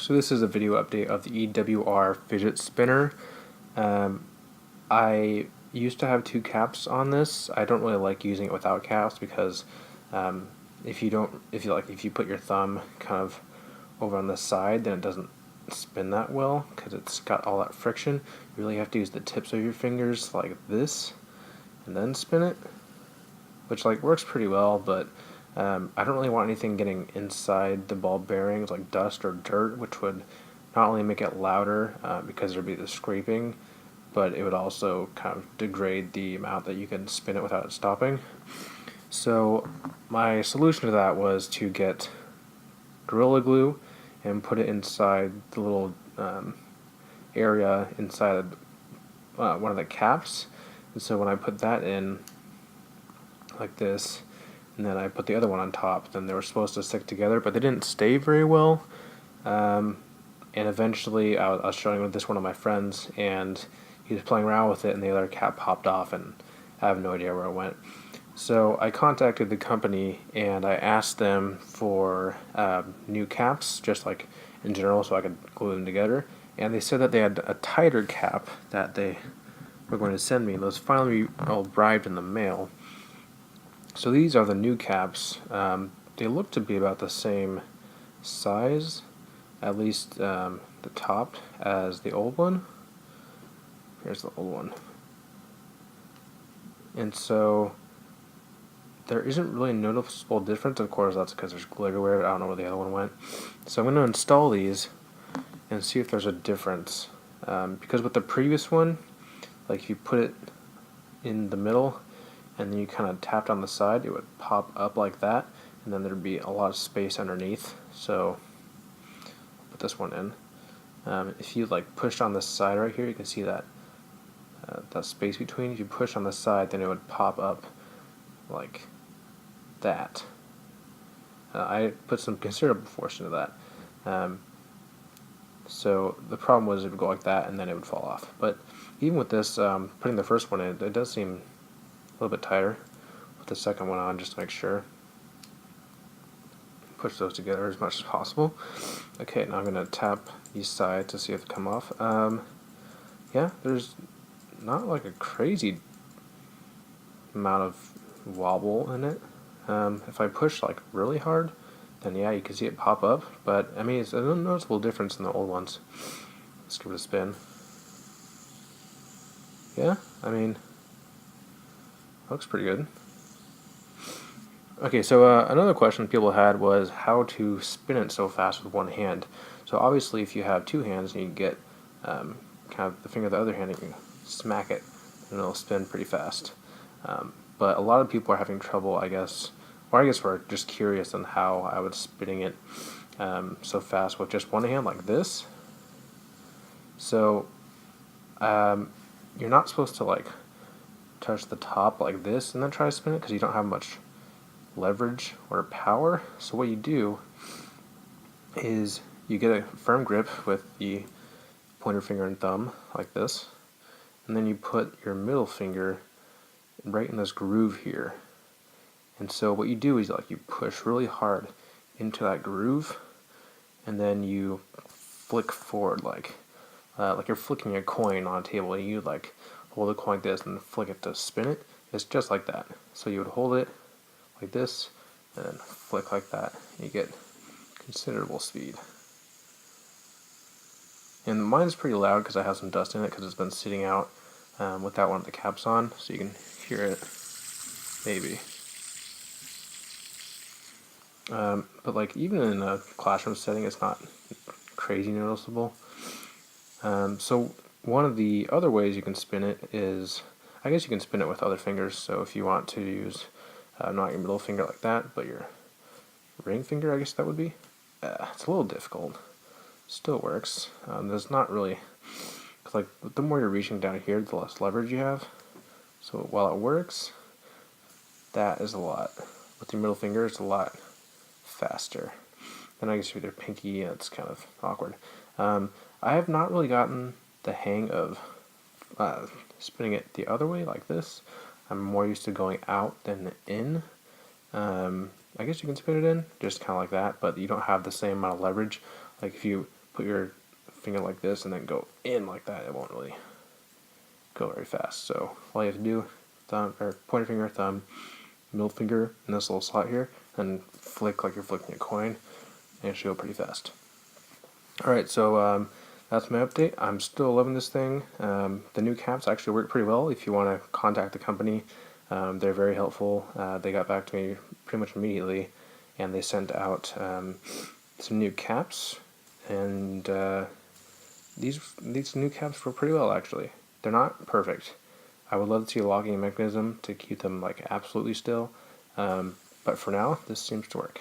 So this is a video update of the EWR Fidget Spinner. I used to have two caps on this. I don't really like using it without caps because if you put your thumb kind of over on the side, then it doesn't spin that well because it's got all that friction. You really have to use the tips of your fingers like this and then spin it, which works pretty well, but I don't really want anything getting inside the ball bearings like dust or dirt, which would not only make it louder because there'd be the scraping, but it would also kind of degrade the amount that you can spin it without it stopping. So my solution to that was to get Gorilla Glue and put it inside the little area inside one of the caps. And so when I put that in like this, and then I put the other one on top, then they were supposed to stick together, but they didn't stay very well. And eventually I was showing with this one of my friends, and he was playing around with it, and the other cap popped off, and I have no idea where it went. So I contacted the company, and I asked them for new caps, just like in general, so I could glue them together. And they said that they had a tighter cap that they were going to send me, and those finally all arrived in the mail. So these are the new caps. They look to be about the same size, at least the top, as the old one. Here's the old one. And so there isn't really a noticeable difference. Of course, that's because there's glue everywhere. I don't know where the other one went. So I'm going to install these and see if there's a difference. Because with the previous one, if you put it in the middle and then you kind of tapped on the side, it would pop up like that, and then there'd be a lot of space underneath. So I'll put this one in. If you push on this side right here, you can see that that space between. If you push on the side, then it would pop up like that. I put some considerable force into that. So the problem was it would go like that, and then it would fall off. But even with this, putting the first one in, it does seem a little bit tighter. Put the second one on just to make sure. Push those together as much as possible. Okay, now I'm going to tap these sides to see if they come off. Yeah, there's not a crazy amount of wobble in it. If I push really hard, then yeah, you can see it pop up. But I mean, it's a noticeable difference in the old ones. Let's give it a spin. Yeah, I mean, looks pretty good. Okay, so another question people had was how to spin it so fast with one hand. So obviously, if you have two hands and you get kind of the finger of the other hand, you can smack it and it'll spin pretty fast. But a lot of people are having trouble, I guess, or I guess we're just curious on how I was spinning it so fast with just one hand like this. So you're not supposed to touch the top like this and then try to spin it because you don't have much leverage or power. So what you do is you get a firm grip with the pointer finger and thumb like this, and then you put your middle finger right in this groove here. And so what you do is you push really hard into that groove, and then you flick forward like you're flicking a coin on a table. And you hold the coin like this and flick it to spin it. It's just like that. So you would hold it like this and then flick like that. You get considerable speed. And mine's pretty loud because I have some dust in it because it's been sitting out without one of the caps on, so you can hear it maybe. But even in a classroom setting, it's not crazy noticeable. So one of the other ways you can spin it is, I guess you can spin it with other fingers. So if you want to use not your middle finger like that, but your ring finger, I guess that would be. It's a little difficult. Still works. There's not really, because the more you're reaching down here, the less leverage you have. So while it works, that is a lot. With your middle finger, it's a lot faster. Then I guess with your pinky, it's kind of awkward. I have not really gotten the hang of spinning it the other way like this. I'm more used to going out than in. I guess you can spin it in, just kind of like that, but you don't have the same amount of leverage. If you put your finger like this and then go in like that, it won't really go very fast. So all you have to do, thumb or pointer finger, thumb, middle finger in this little slot here, and flick like you're flicking a coin, and it should go pretty fast. Alright, so that's my update. I'm still loving this thing. The new caps actually work pretty well. If you want to contact the company, they're very helpful. They got back to me pretty much immediately, and they sent out some new caps, and these new caps work pretty well actually. They're not perfect. I would love to see a locking mechanism to keep them like absolutely still, but for now, this seems to work.